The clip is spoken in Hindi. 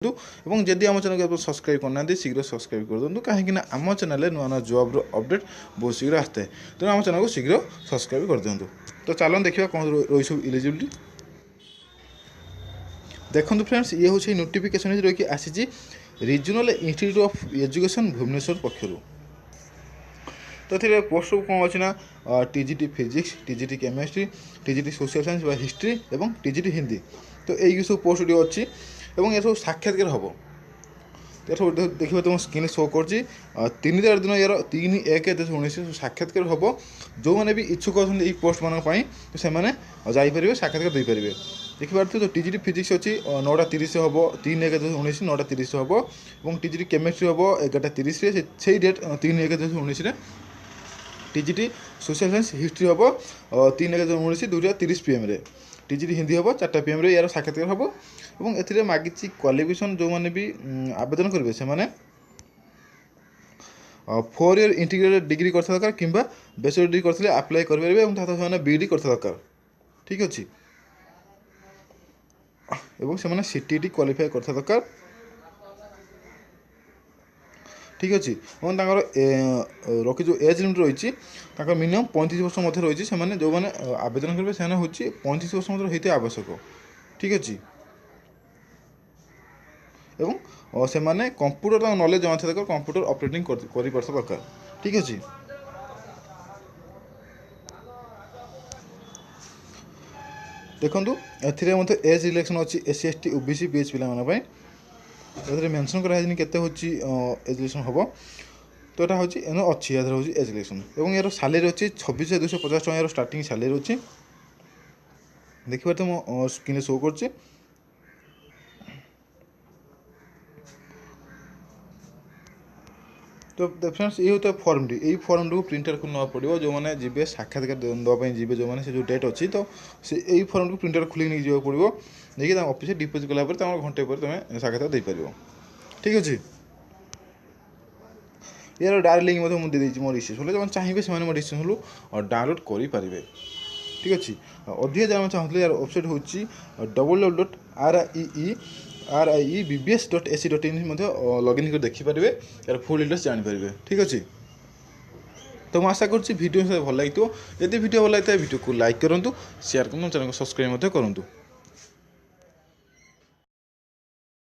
এবং যদি आम चैनल को सब्सक्राइब करना शीघ्र सब्सक्राइब कर दिखाँ कहीं आम चैनल नुआ नुआ जॉब अपडेट बहुत शीघ्र आसता है तेणु आम चैनल को शीघ्र सब्सक्राइब कर दिखाँ। तो चलो देखा कौन रही सब इलिजिबिलिटी देखो फ्रेंड्स ये हूँ नोटिफिकेशन रही आसी regional institute of education Bhubaneswar पक्षर। तो ये पोस्ट सब कौन अच्छी ना TGT physics TGT chemistry TGT social science व हिस्ट्री और टीजीटी हिंदी। तो यही सब पोस्ट गुड़ी अच्छी और ये सब साक्षात्कार हम सब देखिए तुम स्क्रीन शो कर 3 तारीख दिन यार 3/1/2019 साक्षात्कार हम जो मैंने भी इच्छुक अच्छे पोस्ट मान तो से जापर साक्षात्कार देपारे देखिए। तो टीजीटी फिजिक्स अच्छी 9:30 हम 3/1/2019 9:30 हम और टीजीटी केमिस्ट्री हम 11:30 से date 3/1/2019 TGT social science history हम 3/1/2019 2:30 PM टीजीटी हिंदी हम 4 PM यार साक्षात्कार हम और ए मागी क्वालिफिकेशन जो मैंने भी आवेदन करेंगे से 4 ईयर इंटीग्रेटेड डिग्री कर दरकार कि बैचलर डिग्री करते आप्लाय करेंगे बीईडी कर दरकार ठीक अच्छे से सीटीटी क्वालिफाई कर दरकार ठीक अच्छे और रखी जो एज लिमिट रही मिनिमम 35 वर्ष मध्य रही है जो मैंने आवेदन करेंगे से हूँ 35 वर्ष मध्य होते आवश्यक ठीक अच्छे और से मैंने कंप्यूटर नॉलेज जमा दरकार कंप्यूटर ऑपरेटिंग कर दरकार ठीक अच्छे। देखो ए एज रिलेक्शन अच्छी SC ST OBC PH पे मेंशन कराई केते होची एज रिलेक्शन हम तो यहाँ हूँ अच्छी याद हूँ एज रिलेक्शन और यार सैलरी अच्छी 26,250 टका स्टार्टिंग सैलरी अच्छी देखिए तो मो स्क्रीन शो कर तो फ्रेंड्स ये होता है फॉर्म टी यही फॉर्म को प्रिंट आउट करना पड़ो जो मैंने जी साक्षात्कार देवाई जी जो मैंने जो डेट अच्छी तो से यही फॉर्म को प्रिंट आउट खोल नहीं जावाक पड़ो देखिए ऑफिस डिपोजिट कलापर घंटे पर तुम साक्षात्कार दे पार ठीक अच्छे। यार डायरेक्ट लिंक मुझे दे मो रिसीव जो चाहिए से मो रिसीव और डाउनलोड करेंगे ठीक अच्छे। अधिक जानना चाहूँगी यार वेबसाइट हूँ www.RIEBBS.ac.in लॉगिन कर देखिपारे यार फुल डिटेल्स जानीपारे ठीक अच्छे। तो मुझे आशा करुँच वीडियो भल लगी जब वीडियो भल लगी वीडियो को लाइक करूँ शेयर करूँ चैनल को सब्सक्राइब करूँ।